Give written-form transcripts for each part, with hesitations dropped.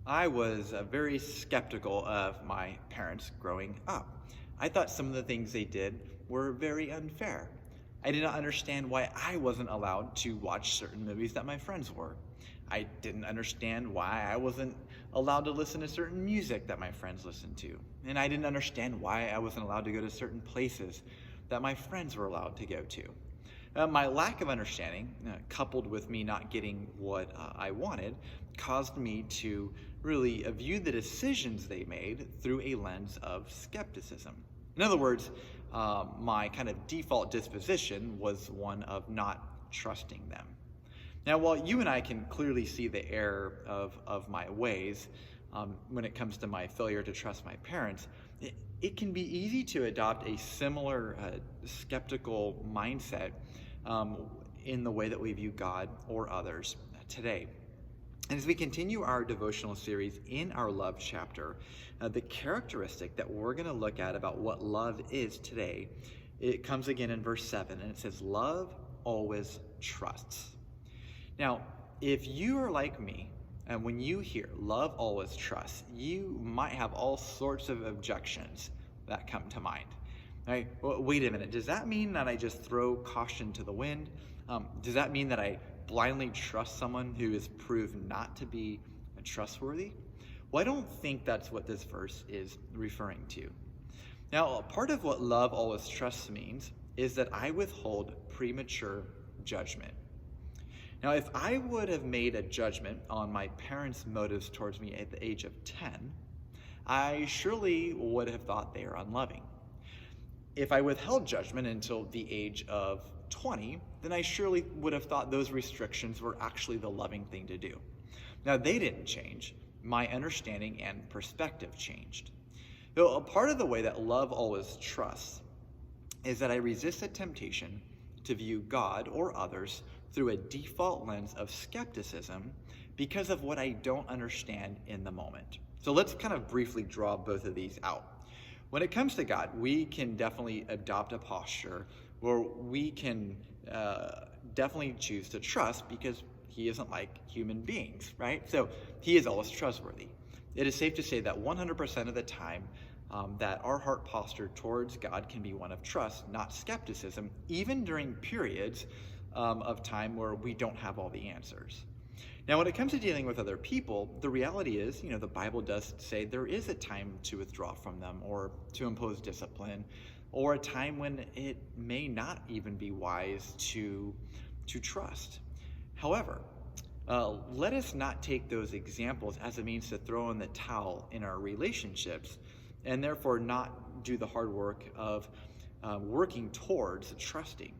I was very skeptical of my parents growing up. I thought some of the things they did were very unfair. I did not understand why I wasn't allowed to watch certain movies that my friends were. I didn't understand why I wasn't allowed to listen to certain music that my friends listened to. And I didn't understand why I wasn't allowed to go to certain places that my friends were allowed to go to. My lack of understanding, coupled with me not getting what I wanted, caused me to really view the decisions they made through a lens of skepticism. In other words, my kind of default disposition was one of not trusting them. Now, while you and I can clearly see the error of my ways when it comes to my failure to trust my parents, it can be easy to adopt a similar skeptical mindset in the way that we view God or others today. And as we continue our devotional series in our love chapter, the characteristic that we're going to look at about what love is today, it comes again in verse 7, and it says, "Love always trusts." Now, if you are like me, and when you hear "love always trusts," you might have all sorts of objections that come to mind. Right? Well, wait a minute, does that mean that I just throw caution to the wind? Does that mean that I blindly trust someone who is proved not to be trustworthy? Well, I don't think that's what this verse is referring to. Now, part of what love always trusts means is that I withhold premature judgment. Now, if I would have made a judgment on my parents' motives towards me at the age of 10, I surely would have thought they are unloving. If I withheld judgment until the age of 20, then I surely would have thought those restrictions were actually the loving thing to do. Now, they didn't change. My understanding and perspective changed. Though a part of the way that love always trusts is that I resist the temptation to view God or others through a default lens of skepticism because of what I don't understand in the moment. So let's kind of briefly draw both of these out. When it comes to God, we can definitely adopt a posture where we can definitely choose to trust because he isn't like human beings, right? So he is always trustworthy. It is safe to say that 100% of the time that our heart posture towards God can be one of trust, not skepticism, even during periods of time where we don't have all the answers. Now, when it comes to dealing with other people, the reality is, the Bible does say there is a time to withdraw from them or to impose discipline, or a time when it may not even be wise to trust. However, let us not take those examples as a means to throw in the towel in our relationships and therefore not do the hard work of working towards trusting.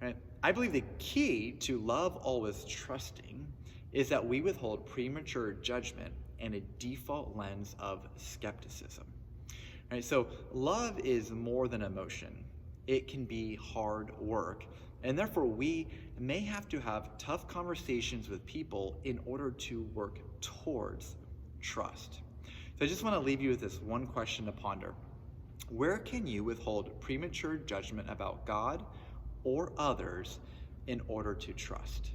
Right? I believe the key to love always trusting is that we withhold premature judgment and a default lens of skepticism. Right? So love is more than emotion. It can be hard work. And therefore, we may have to have tough conversations with people in order to work towards trust. So I just want to leave you with this one question to ponder. Where can you withhold premature judgment about God or others in order to trust?